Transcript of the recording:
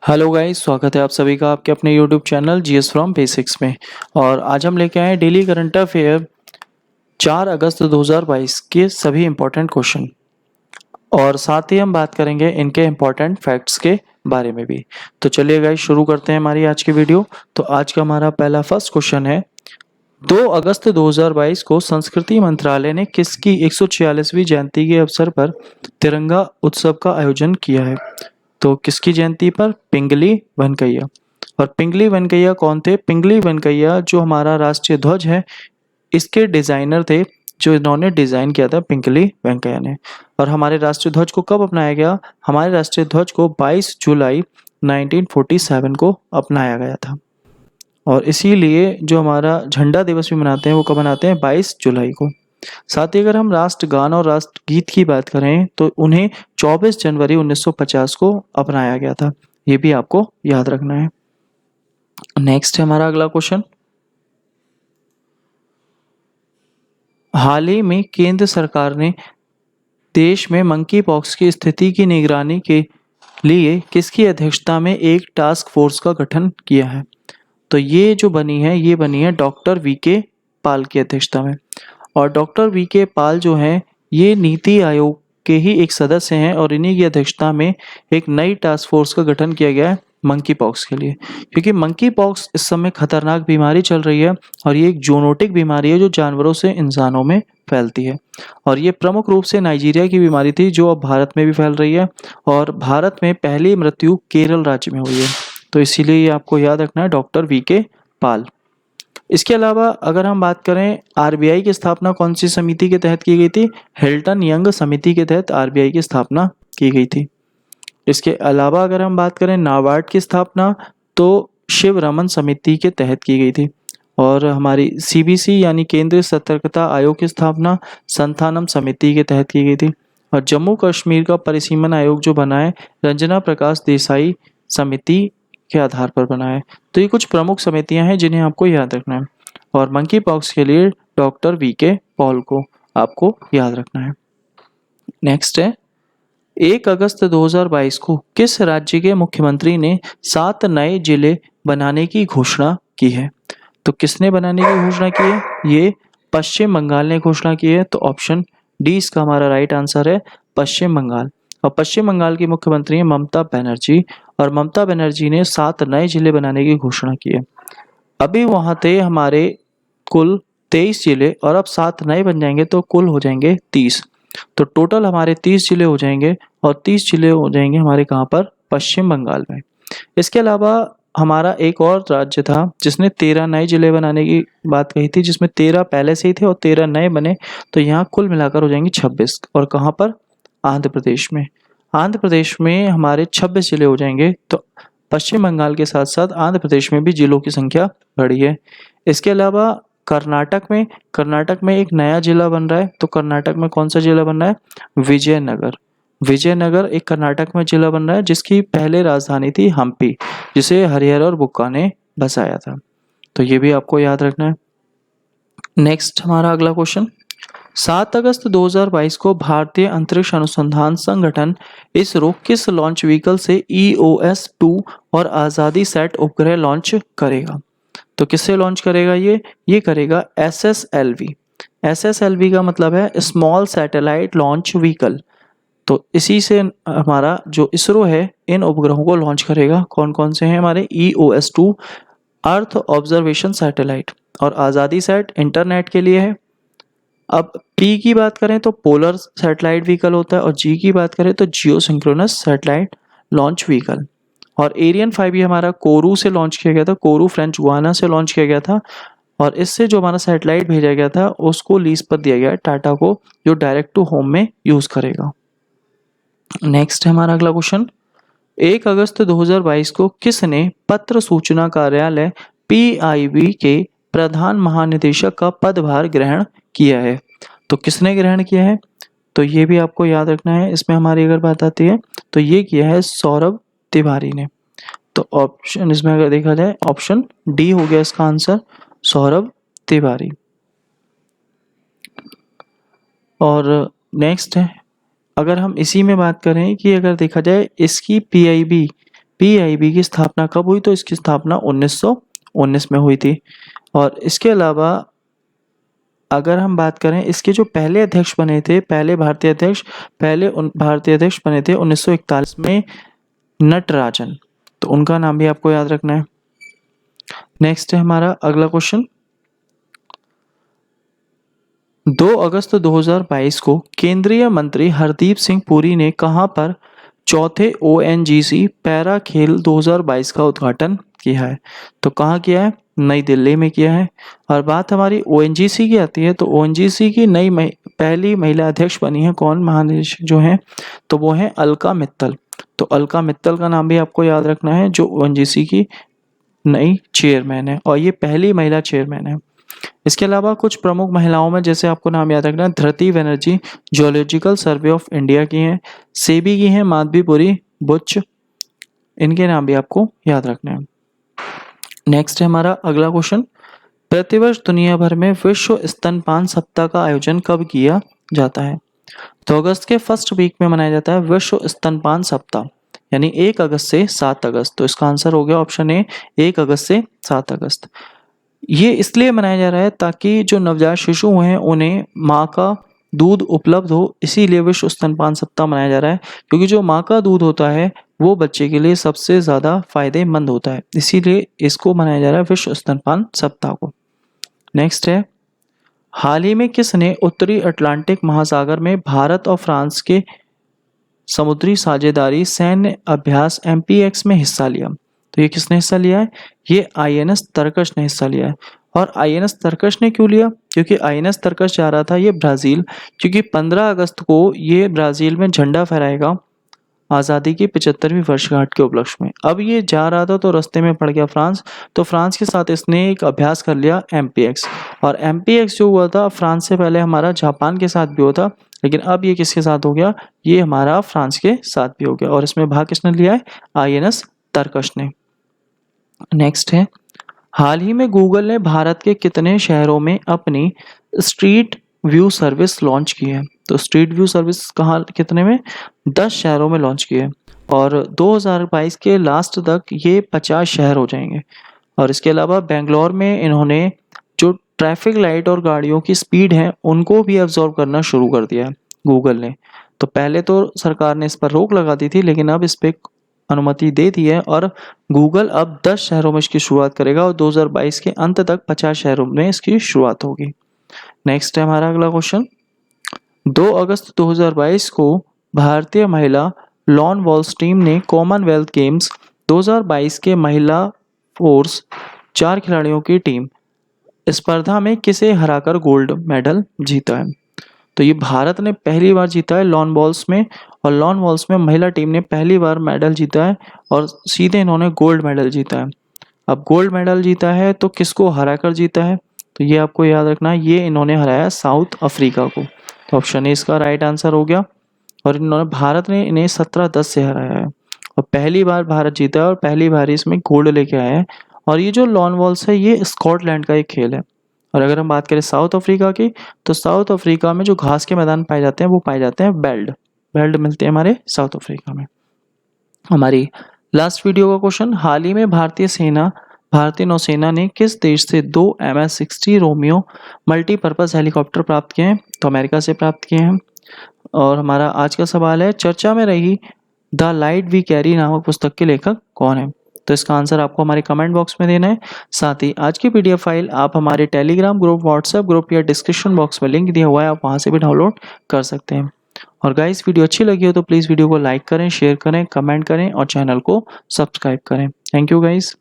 Hello guys, स्वागत है आप सभी का आपके अपने YouTube channel GS from basics में। और आज हम लेके आए हैं डेली करंट अफेयर 4 अगस्त 2022 के सभी इम्पोर्टेंट क्वेश्चन। और साथ ही हम बात करेंगे इनके इम्पोर्टेंट फैक्ट्स के बारे में भी। तो चलिए गाइस, शुरू करते हैं हमारी आज की वीडियो। तो आज का हमारा पहला फर्स्ट क्वेश्चन है, 2 अगस्त 2022 को संस्कृति मंत्रालय ने किसकी 146वीं जयंती के अवसर पर तिरंगा उत्सव का आयोजन किया है? तो किसकी जयंती पर? पिंगली वेंकैया। और पिंगली वेंकैया कौन थे? पिंगली वेंकैया जो हमारा राष्ट्रीय ध्वज है, इसके डिजाइनर थे, जो इन्होंने डिजाइन किया था पिंगली वेंकैया ने। और हमारे राष्ट्रीय ध्वज को कब अपनाया गया? हमारे राष्ट्रीय ध्वज को 22 जुलाई 1947 को अपनाया गया था। और इसीलिए जो हमारा झंडा दिवस भी मनाते हैं वो कब मनाते हैं? 22 जुलाई को। साथ ही अगर हम राष्ट्रगान और राष्ट्रगीत की बात करें तो उन्हें 24 जनवरी 1950 को अपनाया गया था। ये भी आपको याद रखना है। नेक्स्ट है हमारा अगला क्वेश्चन, हाल ही में केंद्र सरकार ने देश में मंकी पॉक्स की स्थिति की निगरानी के लिए किसकी अध्यक्षता में एक टास्क फोर्स का गठन किया है? तो ये जो बनी है, ये बनी है डॉक्टर वीके पाल की अध्यक्षता में। और डॉक्टर वीके पाल जो हैं, ये नीति आयोग के ही एक सदस्य हैं और इन्हीं की अध्यक्षता में एक नई टास्क फोर्स का गठन किया गया है मंकी पॉक्स के लिए। क्योंकि मंकी पॉक्स इस समय खतरनाक बीमारी चल रही है और ये एक जूनोटिक बीमारी है जो जानवरों से इंसानों में फैलती है। और ये प्रमुख रूप से नाइजीरिया की बीमारी थी जो अब भारत में भी फैल रही है। और भारत में पहली मृत्यु केरल राज्य में हुई है। तो इसीलिए ये आपको याद रखना है, डॉक्टर वीके पाल। इसके अलावा अगर हम बात करें, आरबीआई की स्थापना कौन सी समिति के तहत की गई थी? हिल्टन यंग समिति के तहत आरबीआई की स्थापना की गई थी। इसके अलावा अगर हम बात करें नाबार्ड की स्थापना, तो शिव रमन समिति के तहत की गई थी। और हमारी सीबीसी यानी केंद्रीय सतर्कता आयोग की स्थापना संथानम समिति के तहत की गई थी। और जम्मू कश्मीर का परिसीमन आयोग जो बना है, रंजना प्रकाश देसाई समिति के आधार पर बना है। तो ये कुछ प्रमुख समितियां हैं जिन्हें आपको याद रखना है। और मंकी पॉक्स के लिए डॉक्टर वीके पॉल को आपको याद रखना है। नेक्स्ट है, 1 अगस्त 2022 को किस राज्य के मुख्यमंत्री ने 7 नए जिले बनाने की घोषणा की है? तो किसने बनाने की घोषणा की है? ये पश्चिम बंगाल ने घोषणा की है। तो ऑप्शन डी इसका हमारा राइट आंसर है, पश्चिम बंगाल। और पश्चिम बंगाल की मुख्यमंत्री है ममता बनर्जी। और ममता बनर्जी ने 7 नए जिले बनाने की घोषणा की है। अभी वहां थे हमारे कुल 23 जिले और अब 7 नए बन जाएंगे तो कुल हो जाएंगे 30। तो टोटल हमारे 30 जिले हो जाएंगे और 30 जिले हो जाएंगे हमारे कहाँ पर? पश्चिम बंगाल में। इसके अलावा हमारा एक और राज्य था जिसने 13 नए जिले बनाने की बात कही थी, जिसमें 13 पहले से ही थे और 13 नए बने। तो यहाँ कुल मिलाकर हो जाएंगे 26। और कहाँ पर? आंध्र प्रदेश में। आंध्र प्रदेश में हमारे 26 जिले हो जाएंगे। तो पश्चिम बंगाल के साथ साथ आंध्र प्रदेश में भी जिलों की संख्या बढ़ी है। इसके अलावा कर्नाटक में एक नया जिला बन रहा है। तो कर्नाटक में कौन सा जिला बन रहा है? विजयनगर। विजयनगर एक कर्नाटक में जिला बन रहा है जिसकी पहले राजधानी थी हम्पी, जिसे हरिहर और बुक्का ने बसाया था। तो ये भी आपको याद रखना है। नेक्स्ट हमारा अगला क्वेश्चन, 7 अगस्त 2022 को भारतीय अंतरिक्ष अनुसंधान संगठन इसरो किस लॉन्च व्हीकल से EOS-2 और आजादी सैट उपग्रह लॉन्च करेगा? तो किससे लॉन्च करेगा? ये करेगा SSLV। SSLV का मतलब है स्मॉल सैटेलाइट लॉन्च व्हीकल। तो इसी से हमारा जो इसरो है इन उपग्रहों को लॉन्च करेगा। कौन कौन से हैं हमारे? EOS-2 अर्थ ऑब्जर्वेशन सैटेलाइट, और आज़ादी सैट इंटरनेट के लिए है। अब P की बात करें तो पोलर सैटेलाइट व्हीकल होता है, और G की बात करें तो जियो सिंक्रोनस सैटेलाइट लॉन्च व्हीकल। और एरियन 5 भी हमारा कोरू से लॉन्च किया गया था, कोरू फ्रेंच गुआना से लॉन्च किया गया था। और इससे जो हमारा सैटेलाइट भेजा गया था उसको लीज पर दिया गया है टाटा को, जो डायरेक्ट टू होम में यूज करेगा। नेक्स्ट है हमारा अगला क्वेश्चन, 1 अगस्त 2022 को किसने पत्र सूचना कार्यालय PIB के प्रधान महानिदेशक का पदभार ग्रहण किया है? तो किसने ग्रहण किया है? तो ये भी आपको याद रखना है। इसमें हमारी अगर बात आती है तो ये किया है सौरभ तिवारी ने। तो ऑप्शन इसमें अगर देखा जाए ऑप्शन डी हो गया इसका आंसर, सौरभ तिवारी। और नेक्स्ट है, अगर हम इसी में बात करें कि अगर देखा जाए इसकी PIB पीआईबी की स्थापना कब हुई? तो इसकी स्थापना 1919 में हुई थी। और इसके अलावा अगर हम बात करें, इसके जो पहले अध्यक्ष बने थे, पहले भारतीय अध्यक्ष बने थे 1941 में नटराजन। तो उनका नाम भी आपको याद रखना है। नेक्स्ट है हमारा अगला क्वेश्चन। 2 अगस्त 2022 को केंद्रीय मंत्री हरदीप सिंह पुरी ने कहां पर चौथे ओएनजीसी पैरा खेल 2022 का उद्घाटन किया है? तो कहाँ किया है? नई दिल्ली में किया है। और बात हमारी ओएनजीसी की आती है, तो ओएनजीसी की पहली महिला अध्यक्ष बनी है कौन? महानिदेशक जो है, तो वो है अलका मित्तल। तो अलका मित्तल का नाम भी आपको याद रखना है, जो ओएनजीसी की नई चेयरमैन है, और ये पहली महिला चेयरमैन है। इसके अलावा कुछ प्रमुख महिलाओं में जैसे आपको नाम याद रखना है, Dhriti Banerjee geological survey of India की हैं, सेबी की हैं माधवीपुरी बुच, इनके नाम भी आपको याद रखने हैं। नेक्स्ट है हमारा अगला क्वेश्चन। प्रतिवर्ष दुनिया भर में विश्व स्तनपान सप्ताह का आयोजन कब किया जाता है? तो अगस्त के फर्स्ट वीक में मनाया जाता है विश्व स्तनपान सप्ताह, यानी 1 अगस्त से 7 अगस्त। तो इसका आंसर हो गया ऑप्शन ए, 1 अगस्त से 7 अगस्त। ये इसलिए मनाया जा रहा है ताकि जो नवजात शिशु हैं उन्हें माँ का दूध उपलब्ध हो, इसीलिए विश्व स्तनपान सप्ताह मनाया जा रहा है। क्योंकि जो माँ का दूध होता है वो बच्चे के लिए सबसे ज़्यादा फायदेमंद होता है, इसीलिए इसको मनाया जा रहा है विश्व स्तनपान सप्ताह को। नेक्स्ट है, हाल ही में किसने उत्तरी अटलांटिक महासागर में भारत और फ्रांस के समुद्री साझेदारी सैन्य अभ्यास MPX में हिस्सा लिया? तो ये किसने हिस्सा लिया है? ये INS तरकश ने हिस्सा लिया है। और INS तरकश ने क्यों लिया? क्योंकि INS तरकश जा रहा था ये ब्राज़ील, क्योंकि 15 अगस्त को ये ब्राज़ील में झंडा फहराएगा आज़ादी की 75वीं वर्षगांठ के उपलक्ष्य में। अब ये जा रहा था तो रास्ते में पड़ गया फ्रांस, तो फ्रांस के साथ इसने एक अभ्यास कर लिया MPX। और MPX जो हुआ था फ्रांस से पहले हमारा जापान के साथ भी हुआ था, लेकिन अब ये किसके साथ हो गया? ये हमारा फ्रांस के साथ भी हो गया। और इसमें भाग किसने लिया है? INS तरकश ने। नेक्स्ट है, हाल ही में गूगल ने भारत के कितने शहरों में अपनी स्ट्रीट व्यू सर्विस लॉन्च की है? तो स्ट्रीट व्यू सर्विस कहाँ, कितने में? 10 शहरों में लॉन्च की है। और 2022 के लास्ट तक ये 50 शहर हो जाएंगे। और इसके अलावा बेंगलोर में इन्होंने जो ट्रैफिक लाइट और गाड़ियों की स्पीड है उनको भी ऑब्जर्व करना शुरू कर दिया है गूगल ने। तो पहले तो सरकार ने इस पर रोक लगा दी थी, लेकिन अब इस पर अनुमति दे दी है और गूगल अब 10 शहरों में इसकी शुरुआत करेगा और 2022 के अंत तक 50 शहरों में इसकी शुरुआत होगी। नेक्स्ट है हमारा अगला क्वेश्चन। 2 अगस्त 2022 को भारतीय महिला लॉन बॉल्स टीम ने कॉमनवेल्थ गेम्स 2022 के महिला फोर्स 4 खिलाड़ियों की टीम स्पर्धा में किसे हराकर गोल्ड मेडल जीता है? तो ये भारत ने पहली बार जीता है लॉन बॉल्स में, और लॉन बॉल्स में महिला टीम ने पहली बार मेडल जीता है और सीधे इन्होंने गोल्ड मेडल जीता है। अब गोल्ड मेडल जीता है तो किसको हराकर जीता है? तो ये आपको याद रखना है, ये इन्होंने हराया साउथ अफ्रीका को। तो ऑप्शन ए इसका राइट आंसर हो गया। और भारत ने इन्हें 17-10 से हराया है और पहली बार भारत जीता है और पहली बार इसमें गोल्ड लेके आया है। और ये जो लॉन बॉल्स है ये स्कॉटलैंड का एक खेल है। और अगर हम बात करें साउथ अफ्रीका की, तो साउथ अफ्रीका में जो घास के मैदान पाए जाते हैं वो पाए जाते हैं बेल्ट मिलते हैं हमारे साउथ अफ्रीका में। हमारी लास्ट वीडियो का क्वेश्चन, हाल ही में भारतीय नौसेना ने किस देश से 2 MS-60 रोमियो मल्टीपर्पज हेलीकॉप्टर प्राप्त किए हैं? तो अमेरिका से प्राप्त किए हैं। और हमारा आज का सवाल है, चर्चा में रही द लाइट वी कैरी नामक पुस्तक के लेखक कौन है? तो इसका आंसर आपको हमारे कमेंट बॉक्स में देना है। साथ ही आज की PDF फाइल आप हमारे टेलीग्राम ग्रुप, व्हाट्सएप ग्रुप या डिस्क्रिप्शन बॉक्स में लिंक दिया हुआ है, आप वहां से भी डाउनलोड कर सकते हैं। और गाइस, वीडियो अच्छी लगी हो तो प्लीज़ वीडियो को लाइक करें, शेयर करें, कमेंट करें और चैनल को सब्सक्राइब करें। Thank you guys.